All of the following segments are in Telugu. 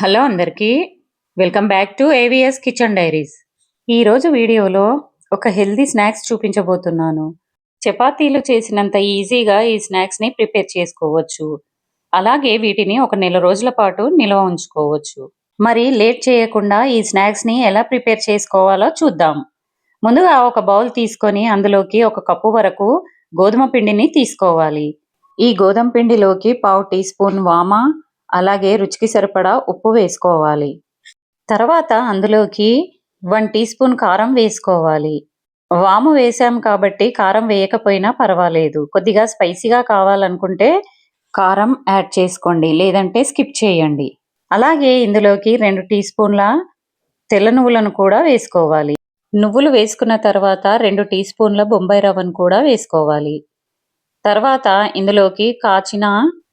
హలో అందరికీ welcome back to AVS kitchen diaries. ఈరోజు వీడియోలో ఒక హెల్దీ స్నాక్స్ చూపించబోతున్నాను. చపాతీలు చేసినంత ఈజీగా ఈ స్నాక్స్ని ప్రిపేర్ చేసుకోవచ్చు. అలాగే వీటిని ఒక నెల రోజుల పాటు నిల్వ ఉంచుకోవచ్చు. మరి లేట్ చేయకుండా ఈ స్నాక్స్ని ఎలా ప్రిపేర్ చేసుకోవాలో చూద్దాం. ముందుగా ఒక బౌల్ తీసుకొని అందులోకి 1 కప్పు వరకు గోధుమ పిండిని తీసుకోవాలి. ఈ గోధుమ పిండిలోకి 1/2 టీ స్పూన్ వామ, అలాగే రుచికి సరిపడా ఉప్పు వేసుకోవాలి. తర్వాత అందులోకి 1 టీ స్పూన్ కారం వేసుకోవాలి. వాము వేసాం కాబట్టి కారం వేయకపోయినా పర్వాలేదు. కొద్దిగా స్పైసీగా కావాలనుకుంటే కారం యాడ్ చేసుకోండి, లేదంటే స్కిప్ చేయండి. అలాగే ఇందులోకి 2 టీ స్పూన్ల తెల్ల నువ్వులను కూడా వేసుకోవాలి. నువ్వులు వేసుకున్న తర్వాత 2 టీ స్పూన్ల బొంబాయి రవ్వను కూడా వేసుకోవాలి. తర్వాత ఇందులోకి కాచిన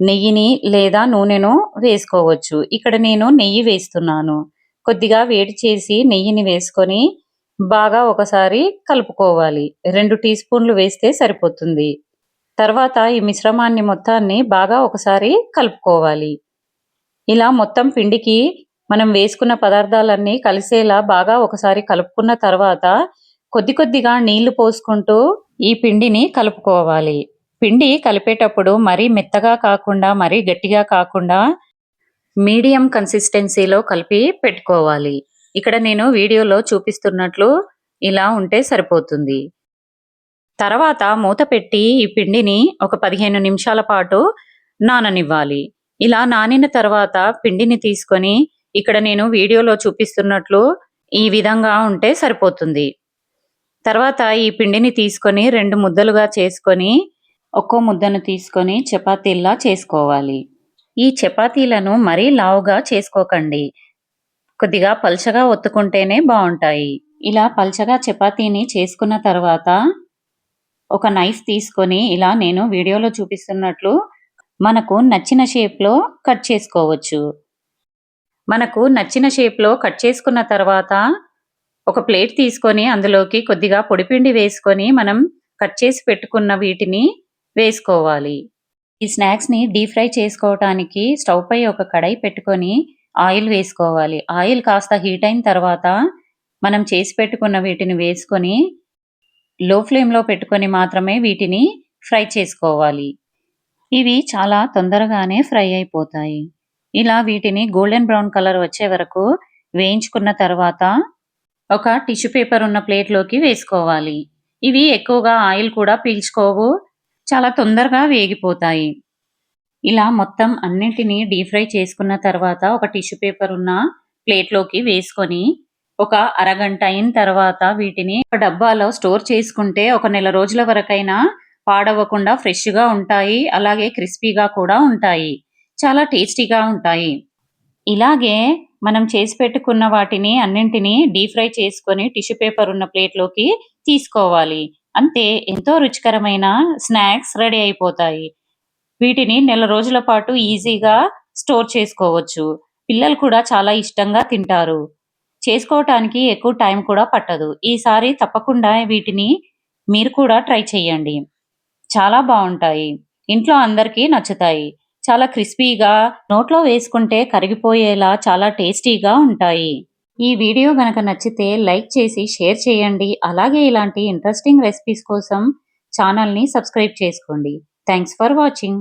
నెయ్యిని లేదా నూనెను వేసుకోవచ్చు. ఇక్కడ నేను నెయ్యి వేస్తున్నాను. కొద్దిగా వేడి చేసి నెయ్యిని వేసుకొని బాగా ఒకసారి కలుపుకోవాలి. 2 టీ స్పూన్లు వేస్తే సరిపోతుంది. తర్వాత ఈ మిశ్రమాన్ని మొత్తాన్ని బాగా ఒకసారి కలుపుకోవాలి. ఇలా మొత్తం పిండికి మనం వేసుకున్న పదార్థాలన్నీ కలిసేలా బాగా ఒకసారి కలుపుకున్న తర్వాత కొద్దిగా నీళ్లు పోసుకుంటూ ఈ పిండిని కలుపుకోవాలి. పిండి కలిపేటప్పుడు మరీ మెత్తగా కాకుండా మరీ గట్టిగా కాకుండా మీడియం కన్సిస్టెన్సీలో కలిపి పెట్టుకోవాలి. ఇక్కడ నేను వీడియోలో చూపిస్తున్నట్లు ఇలా ఉంటే సరిపోతుంది. తర్వాత మూత పెట్టి ఈ పిండిని ఒక 15 నిమిషాల పాటు నాననివ్వాలి. ఇలా నానిన తర్వాత పిండిని తీసుకొని ఇక్కడ నేను వీడియోలో చూపిస్తున్నట్లు ఈ విధంగా ఉంటే సరిపోతుంది. తర్వాత ఈ పిండిని తీసుకొని 2 ముద్దలుగా చేసుకొని ఒక్కో ముద్దను తీసుకొని చపాతీల్లా చేసుకోవాలి. ఈ చపాతీలను మరీ లావుగా చేసుకోకండి. కొద్దిగా పల్చగా ఒత్తుకుంటేనే బాగుంటాయి. ఇలా పల్చగా చపాతీని చేసుకున్న తర్వాత ఒక నైఫ్ తీసుకొని ఇలా నేను వీడియోలో చూపిస్తున్నట్లు మనకు నచ్చిన షేప్లో కట్ చేసుకోవచ్చు. మనకు నచ్చిన షేప్లో కట్ చేసుకున్న తర్వాత ఒక ప్లేట్ తీసుకొని అందులోకి కొద్దిగా పొడిపిండి వేసుకొని మనం కట్ చేసి పెట్టుకున్న వీటిని వేసుకోవాలి. ఈ స్నాక్స్ని డీప్ ఫ్రై చేసుకోవటానికి స్టవ్ పై ఒక కడాయి పెట్టుకొని ఆయిల్ వేసుకోవాలి. ఆయిల్ కాస్త హీట్ అయిన తర్వాత మనం చేసి పెట్టుకున్న వీటిని వేసుకొని లో ఫ్లేమ్లో పెట్టుకొని మాత్రమే వీటిని ఫ్రై చేసుకోవాలి. ఇవి చాలా తొందరగానే ఫ్రై అయిపోతాయి. ఇలా వీటిని గోల్డెన్ బ్రౌన్ కలర్ వచ్చే వరకు వేయించుకున్న తర్వాత ఒక టిష్యూ పేపర్ ఉన్న ప్లేట్లోకి వేసుకోవాలి. ఇవి ఎక్కువగా ఆయిల్ కూడా పీల్చుకోవు, చాలా తొందరగా వేగిపోతాయి. ఇలా మొత్తం అన్నింటినీ డీప్ ఫ్రై చేసుకున్న తర్వాత ఒక టిష్యూ పేపర్ ఉన్న ప్లేట్లోకి వేసుకొని ఒక అరగంట అయిన తర్వాత వీటిని ఒక డబ్బాలో స్టోర్ చేసుకుంటే ఒక నెల రోజుల వరకైనా పాడవకుండా ఫ్రెష్గా ఉంటాయి. అలాగే క్రిస్పీగా కూడా ఉంటాయి. చాలా టేస్టీగా ఉంటాయి. ఇలాగే మనం చేసి పెట్టుకున్న వాటిని అన్నింటినీ డీప్ ఫ్రై చేసుకొని టిష్యూ పేపర్ ఉన్న ప్లేట్లోకి తీసుకోవాలి. అంతే, ఎంతో రుచికరమైన స్నాక్స్ రెడీ అయిపోతాయి. వీటిని నెల రోజుల పాటు ఈజీగా స్టోర్ చేసుకోవచ్చు. పిల్లలు కూడా చాలా ఇష్టంగా తింటారు. చేసుకోవటానికి ఎక్కువ టైం కూడా పట్టదు. ఈసారి తప్పకుండా వీటిని మీరు కూడా ట్రై చేయండి. చాలా బాగుంటాయి. ఇంట్లో అందరికీ నచ్చుతాయి. చాలా క్రిస్పీగా నోట్లో వేసుకుంటే కరిగిపోయేలా చాలా టేస్టీగా ఉంటాయి. ఈ వీడియో గనక నచ్చితే లైక్ చేసి షేర్ చేయండి. అలాగే ఇలాంటి ఇంట్రెస్టింగ్ రెసిపీస్ కోసం ఛానల్ని సబ్స్క్రైబ్ చేసుకోండి. Thanks for watching.